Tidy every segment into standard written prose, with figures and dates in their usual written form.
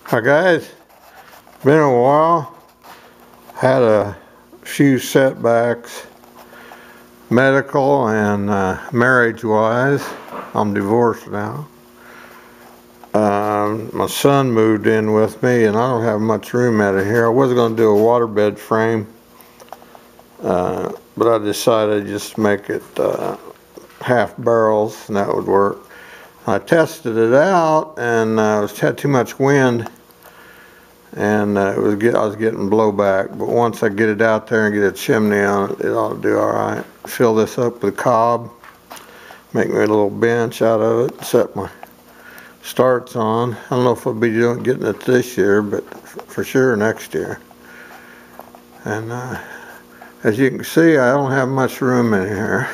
Hi guys, been a while. Had a few setbacks, medical and marriage-wise. I'm divorced now. My son moved in with me, and I don't have much room out of here. I was going to do a waterbed frame, but I decided just to make it half barrels, and that would work. I tested it out, and it had too much wind, and I was getting blowback. But once I get it out there and get a chimney on it, it ought to do all right. Fill this up with cob, make me a little bench out of it, set my starts on. I don't know if I'll be getting it this year, but for sure next year. And as you can see, I don't have much room in here.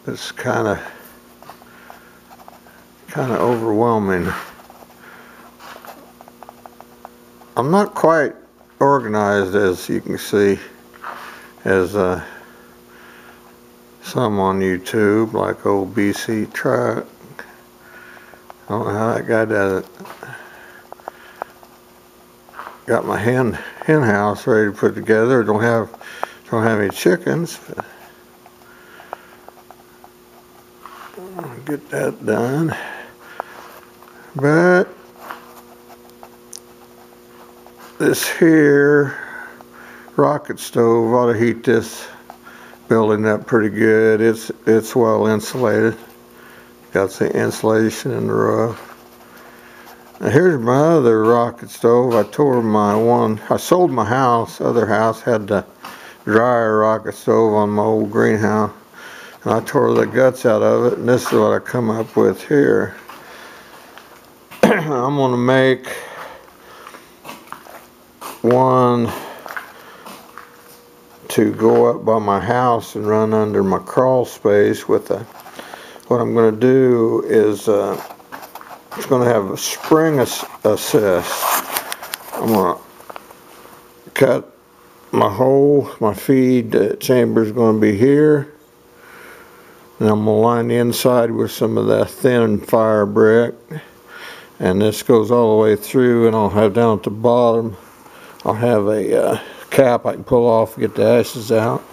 It's kind of overwhelming. I'm not quite organized, as you can see, as some on YouTube, like old BC Truck. I don't know how that guy does it. Got my hen house ready to put together. Don't have any chickens, but I'll get that done. But this here rocket stove ought to heat this building up pretty good. It's well insulated. Got the insulation in the roof. Now here's my other rocket stove. I sold my other house, had the dryer rocket stove on my old greenhouse. And I tore the guts out of it, and this is what I come up with here. I'm gonna make one to go up by my house and run under my crawl space with what I'm going to do is it's going to have a spring assist. I'm going to cut my hole. My feed chamber is going to be here, and I'm going to line the inside with some of that thin fire brick, and this goes all the way through, and I'll have down at the bottom, I'll have a cap I can pull off and get the ashes out.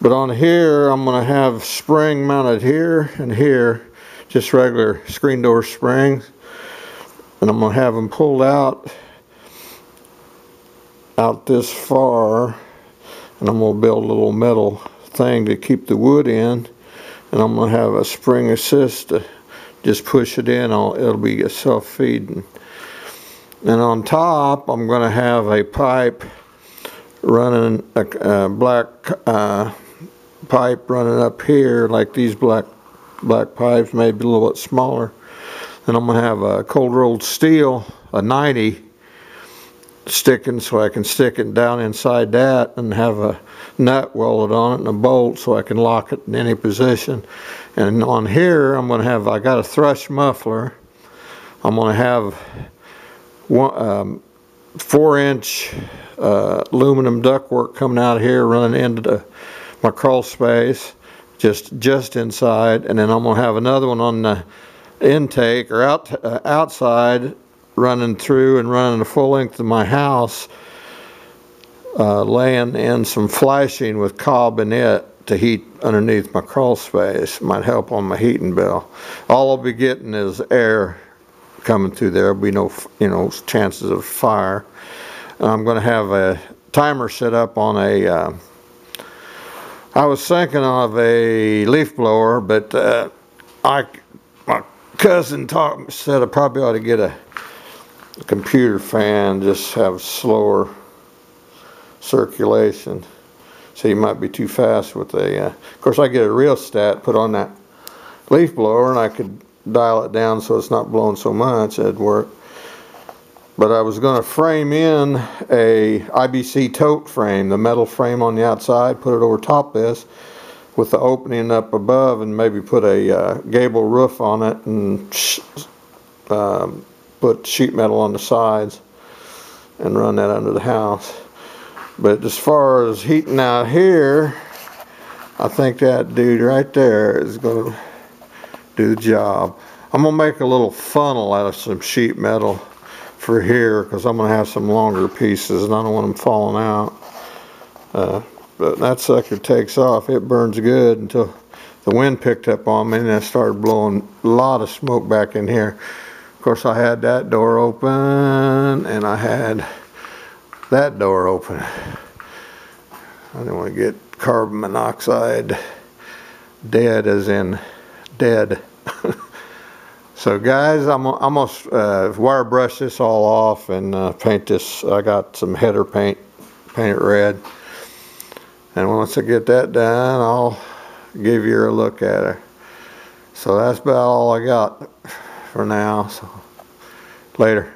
But on here, I'm going to have spring mounted here and here, just regular screen door springs. And I'm going to have them pulled out this far. And I'm going to build a little metal thing to keep the wood in. And I'm going to have a spring assist to just push it in. It'll be a self-feeding. And on top, I'm going to have a pipe running, a black pipe running up here, like these black pipes, maybe a little bit smaller. And I'm going to have a cold rolled steel, a 90, sticking, so I can stick it down inside that and have a nut welded on it and a bolt so I can lock it in any position. And on here, I got a thrush muffler. I'm going to have 4-inch aluminum ductwork coming out of here, running into my crawl space, just inside, and then I'm gonna have another one on the intake or outside, running through and running the full length of my house, laying in some flashing with cob in it to heat underneath my crawl space. Might help on my heating bill. All I'll be getting is air coming through there. There'll be no chances of fire. I'm going to have a timer set up on I was thinking of a leaf blower, but my cousin said I probably ought to get a computer fan, just have slower circulation. So you might be too fast with of course I get a rheostat put on that leaf blower, and I could dial it down so it's not blowing so much. That'd work. But I was going to frame in a IBC tote frame, the metal frame on the outside, put it over top this with the opening up above, and maybe put a gable roof on it and put sheet metal on the sides and run that under the house. But as far as heating out here, I think that dude right there is going to do the job. I'm gonna make a little funnel out of some sheet metal for here, because I'm gonna have some longer pieces and I don't want them falling out. But that sucker takes off. It burns good until the wind picked up on me and it started blowing a lot of smoke back in here. Of course, I had that door open and I had that door open. I didn't want to get carbon monoxide dead, as in dead. So guys, I'm gonna wire brush this all off and paint this. I got some header paint, paint it red. And once I get that done, I'll give you a look at her. So that's about all I got for now. So later.